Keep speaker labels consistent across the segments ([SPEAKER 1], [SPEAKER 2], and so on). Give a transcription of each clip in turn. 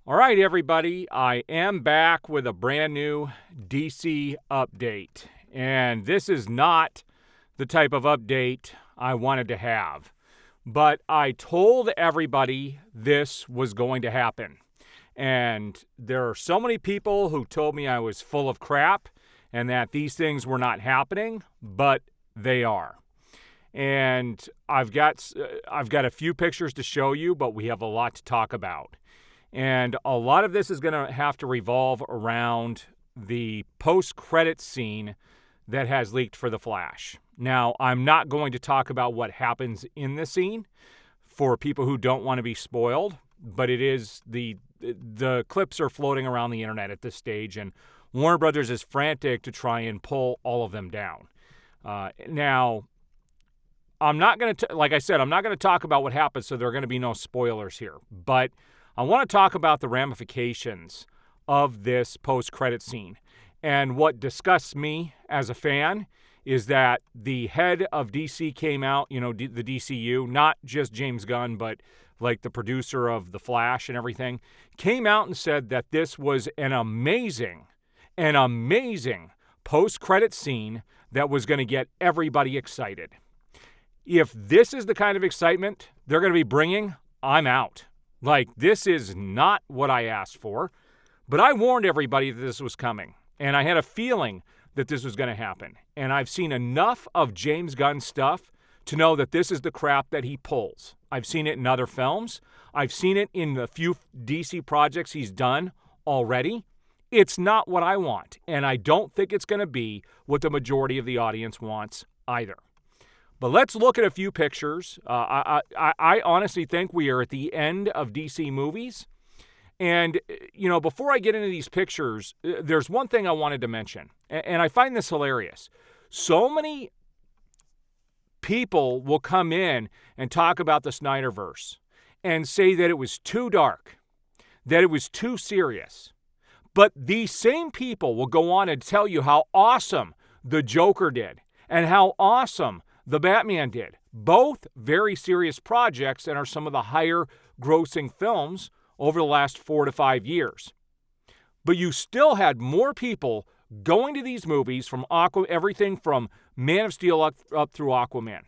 [SPEAKER 1] All right, everybody, I am back with a brand new DC update. And this is not the type of update I wanted to have. But I told everybody this was going to happen. And there are so many people who told me I was full of crap and that these things were not happening, but they are. And I've got a few pictures to show you, but we have a lot to talk about. And a lot of this is going to have to revolve around the post-credit scene that has leaked for The Flash. Now, I'm not going to talk about what happens in the scene for people who don't want to be spoiled, but it is the clips are floating around the internet at this stage, and Warner Brothers is frantic to try and pull all of them down. Now, I'm not going to, like I said, I'm not going to talk about what happens, so there are going to be no spoilers here. But I want to talk about the ramifications of this post-credit scene. And what disgusts me as a fan is that the head of DC came out, the DCU, not just James Gunn, but like the producer of The Flash and everything, came out and said that this was an amazing post-credit scene that was going to get everybody excited. If this is the kind of excitement they're going to be bringing, I'm out. Like, this is not what I asked for, but I warned everybody that this was coming, and I had a feeling that this was going to happen. And I've seen enough of James Gunn's stuff to know that this is the crap that he pulls. I've seen it in other films. I've seen it in the few DC projects he's done already. It's not what I want, and I don't think it's going to be what the majority of the audience wants either. But let's look at a few pictures. I honestly think we are at the end of DC movies. And, before I get into these pictures, there's one thing I wanted to mention. And I find this hilarious. So many people will come in and talk about the Snyderverse and say that it was too dark, that it was too serious. But these same people will go on and tell you how awesome the Joker did and how awesome the Batman did. Both very serious projects and are some of the higher grossing films over the last 4 to 5 years. But you still had more people going to these movies from everything from Man of Steel up through Aquaman.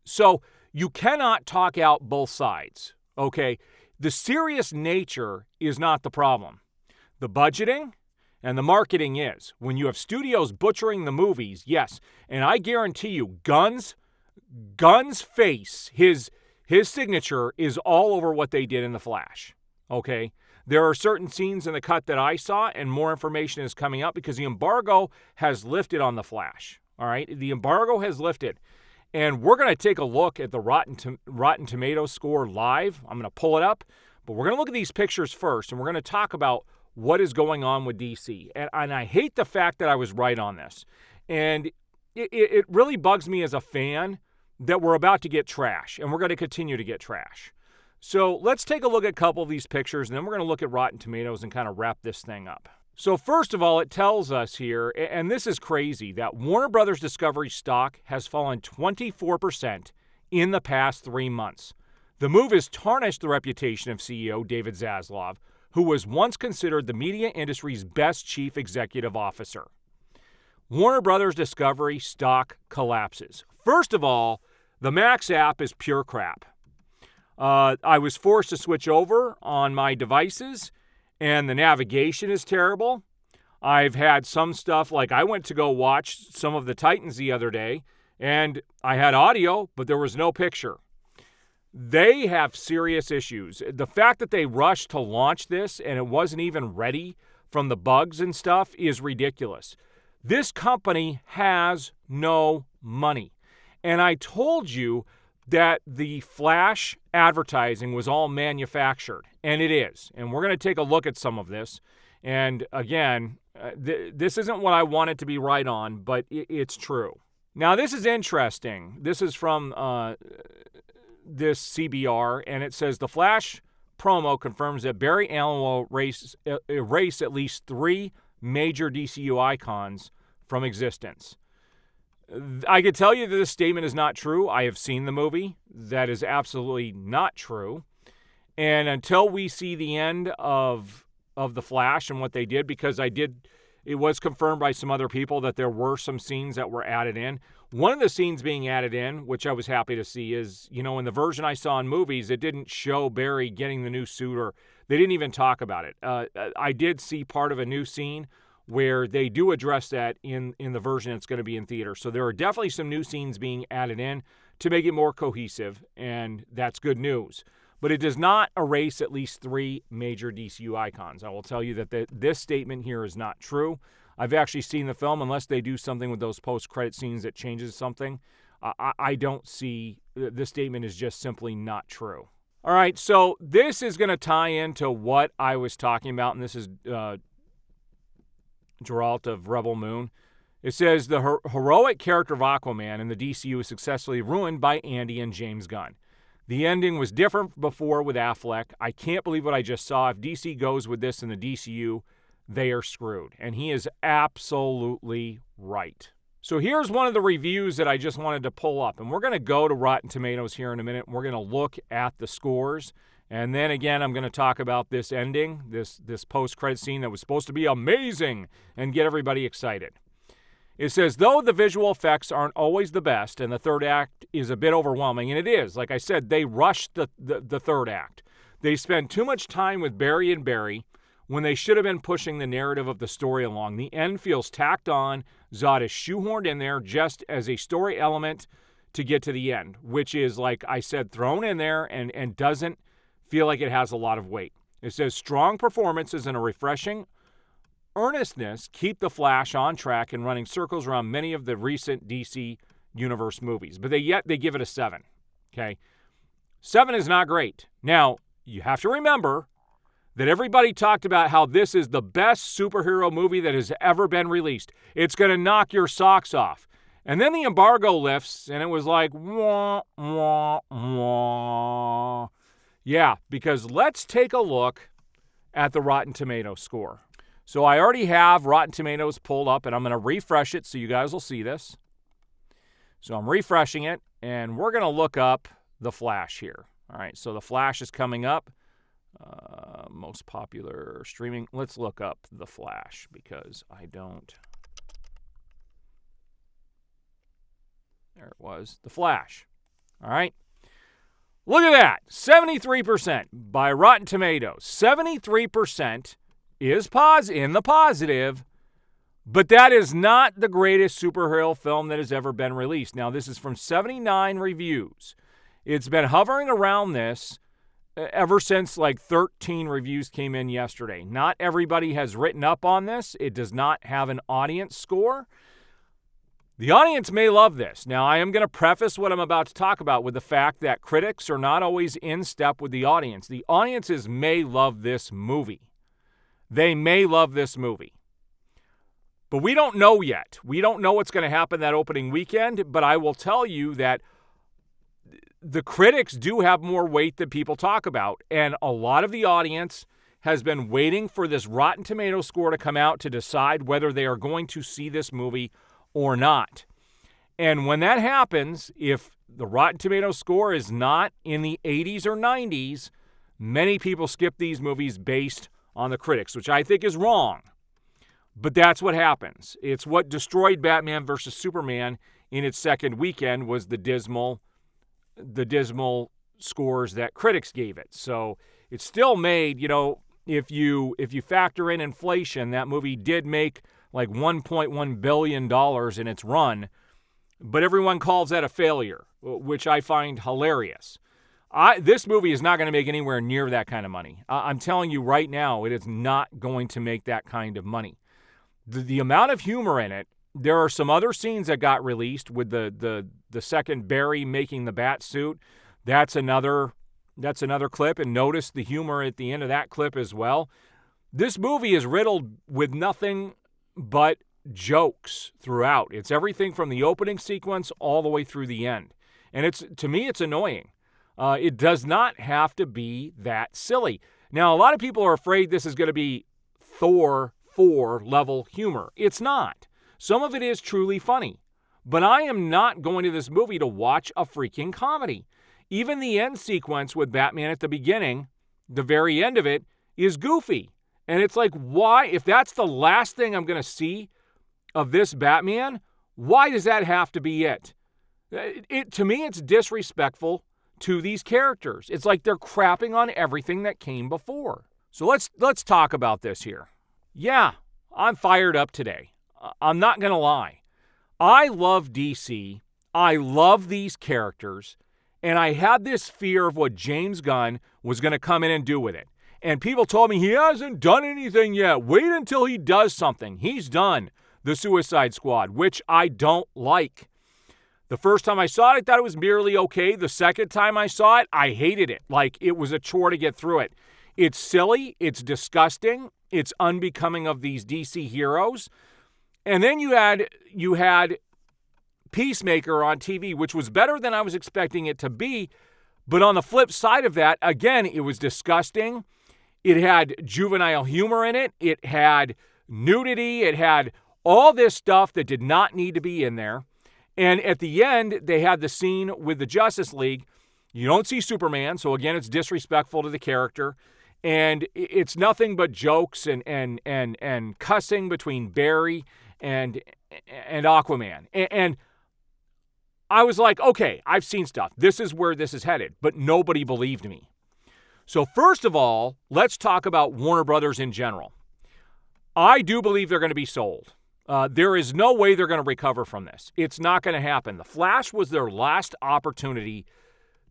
[SPEAKER 1] So you cannot talk out both sides, okay? The serious nature is not the problem. The budgeting and the marketing is. When you have studios butchering the movies, yes. And I guarantee you, Gunn's face, his signature is all over what they did in The Flash. Okay? There are certain scenes in the cut that I saw, and more information is coming up because the embargo has lifted on The Flash. All right? The embargo has lifted. And we're going to take a look at the Rotten Tomatoes score live. I'm going to pull it up. But we're going to look at these pictures first, and we're going to talk about what is going on with DC. And I hate the fact that I was right on this. And it really bugs me as a fan that we're about to get trash, and we're going to continue to get trash. So let's take a look at a couple of these pictures, and then we're going to look at Rotten Tomatoes and kind of wrap this thing up. So first of all, it tells us here, and this is crazy, that Warner Brothers Discovery stock has fallen 24% in the past 3 months. The move has tarnished the reputation of CEO David Zaslav, who was once considered the media industry's best chief executive officer. Warner Brothers Discovery stock collapses. First of all, the Max app is pure crap. I was forced to switch over on my devices, and the navigation is terrible. I've had some stuff, like I went to go watch some of the Titans the other day, and I had audio, but there was no picture. They have serious issues. The fact that they rushed to launch this and it wasn't even ready from the bugs and stuff is ridiculous. This company has no money. And I told you that the Flash advertising was all manufactured, and it is. And we're going to take a look at some of this. And again, this isn't what I want it to be right on, but it's true. Now, this is interesting. This is from this CBR, and it says the Flash promo confirms that Barry Allen will erase at least 3 major DCU icons from existence. I can tell you that this statement is not true. I have seen the movie. That is absolutely not true. And until we see the end of The Flash and what they did, because it was confirmed by some other people that there were some scenes that were added in. One of the scenes being added in, which I was happy to see, is, in the version I saw in movies, it didn't show Barry getting the new suit, or they didn't even talk about it. I did see part of a new scene where they do address that in the version that's going to be in theater. So there are definitely some new scenes being added in to make it more cohesive, and that's good news. But it does not erase at least 3 major DCU icons. I will tell you that this statement here is not true. I've actually seen the film. Unless they do something with those post-credit scenes that changes something, I don't see this statement is just simply not true. All right, so this is going to tie into what I was talking about, and this is Geralt of Rebel Moon. It says, the heroic character of Aquaman in the DCU is successfully ruined by Andy and James Gunn. The ending was different before with Affleck. I can't believe what I just saw. If DC goes with this in the DCU, they are screwed. And he is absolutely right. So here's one of the reviews that I just wanted to pull up. And we're going to go to Rotten Tomatoes here in a minute. We're going to look at the scores. And then again, I'm going to talk about this ending, this post-credit scene that was supposed to be amazing and get everybody excited. It says, though the visual effects aren't always the best and the third act is a bit overwhelming, and it is. Like I said, they rushed the third act. They spend too much time with Barry and Barry when they should have been pushing the narrative of the story along. The end feels tacked on. Zod is shoehorned in there just as a story element to get to the end, which is, like I said, thrown in there and doesn't feel like it has a lot of weight. It says, strong performances and a refreshing earnestness keep the Flash on track and running circles around many of the recent DC Universe movies. But they give it a 7. Okay? 7 is not great. Now, you have to remember that everybody talked about how this is the best superhero movie that has ever been released. It's going to knock your socks off. And then the embargo lifts, and it was like, wah, wah, wah. Yeah, because let's take a look at the Rotten Tomatoes score. So I already have Rotten Tomatoes pulled up, and I'm going to refresh it so you guys will see this. So I'm refreshing it, and we're going to look up The Flash here. All right, so The Flash is coming up. Most popular streaming. Let's look up The Flash because I don't. There it was. The Flash. All right. Look at that. 73% by Rotten Tomatoes. 73% is in the positive, but that is not the greatest superhero film that has ever been released. Now, this is from 79 reviews. It's been hovering around this ever since like 13 reviews came in yesterday. Not everybody has written up on this. It does not have an audience score. The audience may love this. Now, I am going to preface what I'm about to talk about with the fact that critics are not always in step with the audience. The audiences may love this movie. They may love this movie. But we don't know yet. We don't know what's going to happen that opening weekend, but I will tell you that the critics do have more weight than people talk about, and a lot of the audience has been waiting for this Rotten Tomatoes score to come out to decide whether they are going to see this movie or not. And when that happens, if the Rotten Tomatoes score is not in the 80s or 90s, many people skip these movies based on the critics, which I think is wrong. But that's what happens. It's what destroyed Batman vs. Superman in its second weekend was the dismal scores that critics gave it. So it still made, if you factor in inflation, that movie did make like $1.1 billion in its run, but everyone calls that a failure, which I find hilarious. This movie is not going to make anywhere near that kind of money. I'm telling you right now, it is not going to make that kind of money. The amount of humor in it, there are some other scenes that got released with the second Barry making the bat suit. That's another clip, and notice the humor at the end of that clip as well. This movie is riddled with nothing but jokes throughout. It's everything from the opening sequence all the way through the end. And to me, it's annoying. It does not have to be that silly. Now, a lot of people are afraid this is going to be Thor 4 level humor. It's not. Some of it is truly funny. But I am not going to this movie to watch a freaking comedy. Even the end sequence with Batman at the beginning, the very end of it is goofy. And it's like, why? If that's the last thing I'm going to see of this Batman, why does that have to be it? To me, it's disrespectful to these characters. It's like they're crapping on everything that came before. So let's talk about this here. Yeah, I'm fired up today. I'm not going to lie. I love DC. I love these characters. And I had this fear of what James Gunn was going to come in and do with it. And people told me he hasn't done anything yet. Wait until he does something. He's done the Suicide Squad, which I don't like. The first time I saw it, I thought it was merely okay. The second time I saw it, I hated it. Like it was a chore to get through it. It's silly. It's disgusting. It's unbecoming of these DC heroes. And then you had Peacemaker on TV, which was better than I was expecting it to be. But on the flip side of that, again, it was disgusting. It had juvenile humor in it. It had nudity. It had all this stuff that did not need to be in there. And at the end, they had the scene with the Justice League. You don't see Superman, so again, it's disrespectful to the character. And it's nothing but jokes and cussing between Barry and Aquaman. And I was like, okay, I've seen stuff. This is where this is headed. But nobody believed me. So first of all, let's talk about Warner Brothers in general. I do believe they're going to be sold. There is no way they're going to recover from this. It's not going to happen. The Flash was their last opportunity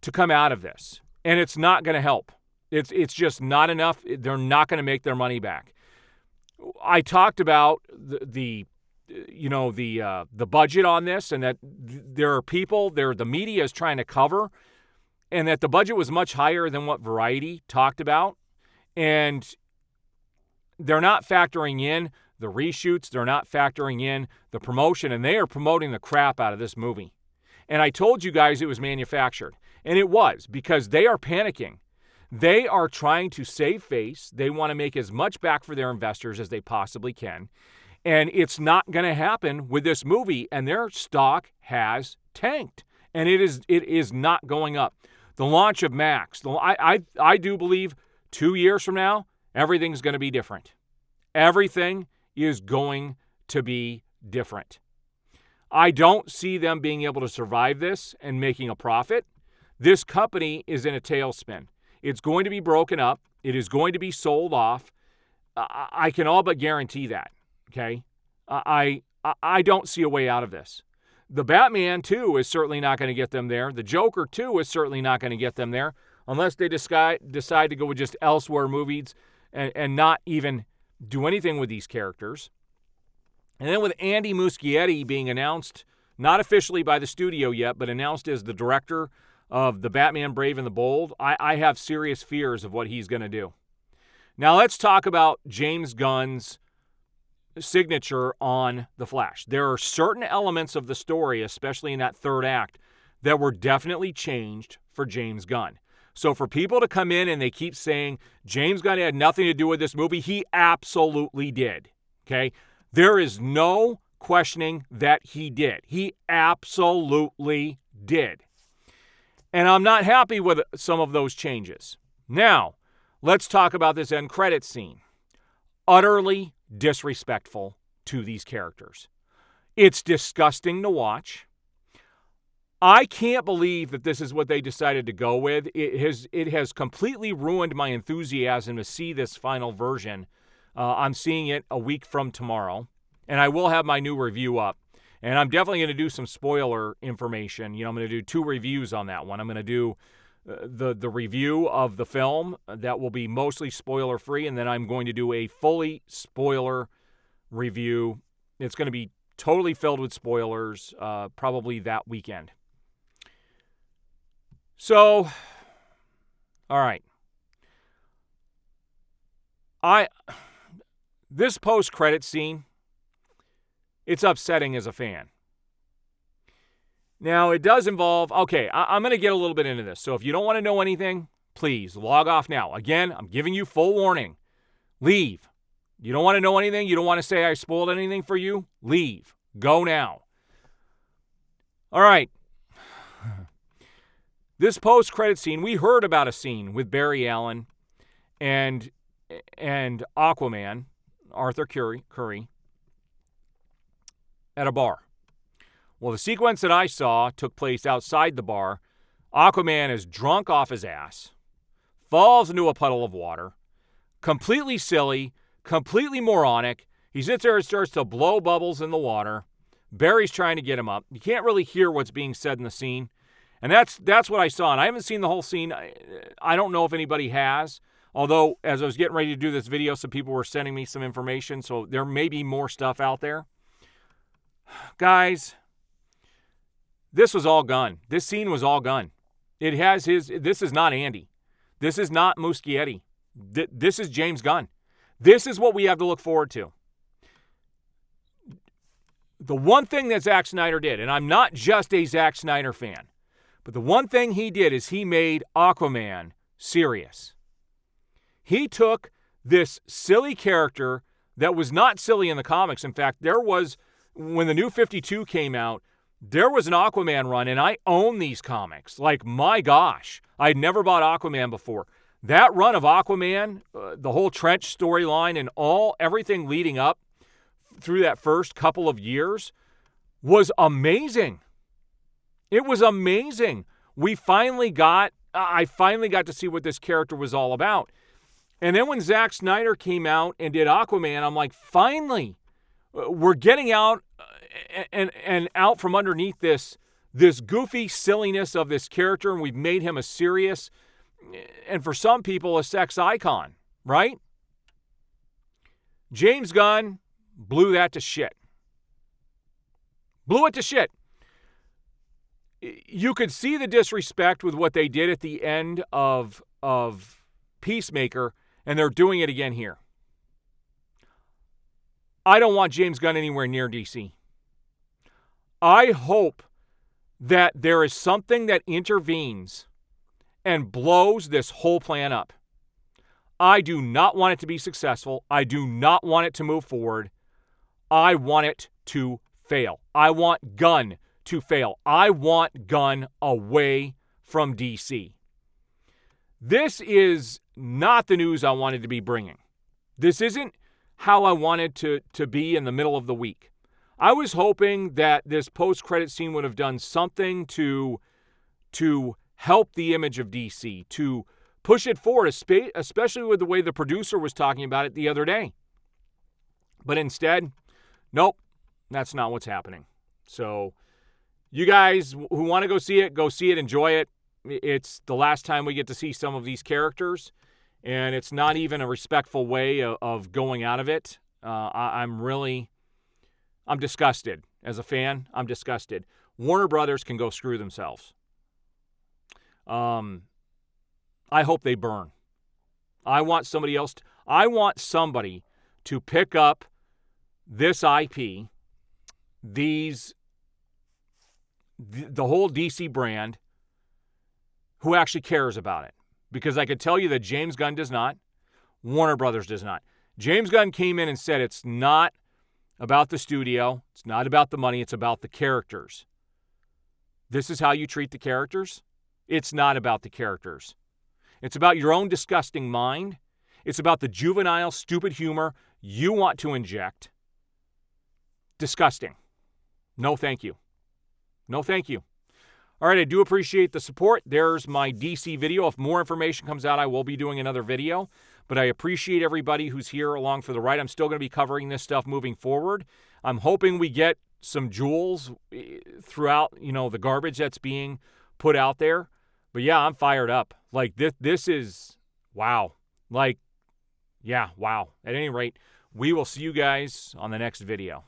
[SPEAKER 1] to come out of this, and it's not going to help. It's just not enough. They're not going to make their money back. I talked about the budget on this, and that there are people, the media is trying to cover, and that the budget was much higher than what Variety talked about, and they're not factoring in the reshoots, they're not factoring in the promotion, and they are promoting the crap out of this movie. And I told you guys it was manufactured, and it was, because they are panicking. They are trying to save face. They want to make as much back for their investors as they possibly can. And it's not going to happen with this movie, and their stock has tanked. And it is not going up. The launch of Max, I do believe 2 years from now, everything's going to be different. Everything is going to be different. I don't see them being able to survive this and making a profit. This company is in a tailspin. It's going to be broken up. It is going to be sold off. I can all but guarantee that. Okay? I don't see a way out of this. The Batman 2 is certainly not going to get them there. The Joker 2 is certainly not going to get them there unless they decide to go with just elsewhere movies and not even do anything with these characters. And then with Andy Muschietti being announced, not officially by the studio yet, but announced as the director of the Batman Brave and the Bold, I have serious fears of what he's going to do. Now let's talk about James Gunn's signature on The Flash. There are certain elements of the story, especially in that third act, that were definitely changed for James Gunn. So for people to come in and they keep saying James Gunn had nothing to do with this movie, he absolutely did. Okay? There is no questioning that he did. He absolutely did. And I'm not happy with some of those changes. Now, let's talk about this end credits scene. Utterly disrespectful to these characters. It's disgusting to watch. I can't believe that this is what they decided to go with. It has completely ruined my enthusiasm to see this final version. I'm seeing it a week from tomorrow, and I will have my new review up. And I'm definitely going to do some spoiler information. I'm going to do 2 reviews on that one. I'm going to do the review of the film that will be mostly spoiler-free, and then I'm going to do a fully spoiler review. It's going to be totally filled with spoilers, probably that weekend. So, all right. This post-credit scene, it's upsetting as a fan. Now, it does involve, okay, I'm going to get a little bit into this. So if you don't want to know anything, please log off now. Again, I'm giving you full warning. Leave. You don't want to know anything? You don't want to say I spoiled anything for you? Leave. Go now. All right. This post-credit scene, we heard about a scene with Barry Allen and Aquaman, Arthur Curry, at a bar. Well, the sequence that I saw took place outside the bar. Aquaman is drunk off his ass, falls into a puddle of water, completely silly, completely moronic. He sits there and starts to blow bubbles in the water. Barry's trying to get him up. You can't really hear what's being said in the scene. And that's what I saw. And I haven't seen the whole scene. I don't know if anybody has. Although, as I was getting ready to do this video, some people were sending me some information. So there may be more stuff out there. Guys, this was all Gunn. This scene was all Gunn. It has this is not Andy. This is not Muschietti. This is James Gunn. This is what we have to look forward to. The one thing that Zack Snyder did, and I'm not just a Zack Snyder fan, but the one thing he did is he made Aquaman serious. He took this silly character that was not silly in the comics. In fact, when the New 52 came out, there was an Aquaman run, and I own these comics. Like, my gosh, I'd never bought Aquaman before. That run of Aquaman, the whole Trench storyline and everything leading up through that first couple of years was amazing. It was amazing. I finally got to see what this character was all about. And then when Zack Snyder came out and did Aquaman, I'm like, finally, we're getting out and out from underneath this goofy silliness of this character, and we've made him a serious, and for some people, a sex icon, right? James Gunn blew that to shit. Blew it to shit. You could see the disrespect with what they did at the end of Peacemaker, and they're doing it again here. I don't want James Gunn anywhere near DC. I hope that there is something that intervenes and blows this whole plan up. I do not want it to be successful. I do not want it to move forward. I want it to fail. I want Gunn to fail. I want Gunn away from DC. This is not the news I wanted to be bringing. This isn't how I wanted to be in the middle of the week. I was hoping that this post-credit scene would have done something to help the image of DC, to push it forward, especially with the way the producer was talking about it the other day. But instead, nope, that's not what's happening. So you guys who want to go see it, enjoy it. It's the last time we get to see some of these characters, and it's not even a respectful way of going out of it. I'm disgusted. As a fan, I'm disgusted. Warner Brothers can go screw themselves. I hope they burn. I want somebody to pick up this IP, the whole DC brand, who actually cares about it. Because I could tell you that James Gunn does not. Warner Brothers does not. James Gunn came in and said it's not about the studio. It's not about the money. It's about the characters. This is how you treat the characters? It's not about the characters. It's about your own disgusting mind. It's about the juvenile, stupid humor you want to inject. Disgusting. No, thank you. No, thank you. All right, I do appreciate the support. There's my DC video. If more information comes out, I will be doing another video. But I appreciate everybody who's here along for the ride. I'm still going to be covering this stuff moving forward. I'm hoping we get some jewels throughout, the garbage that's being put out there. But yeah, I'm fired up. Like, this is, wow. Like, yeah, wow. At any rate, we will see you guys on the next video.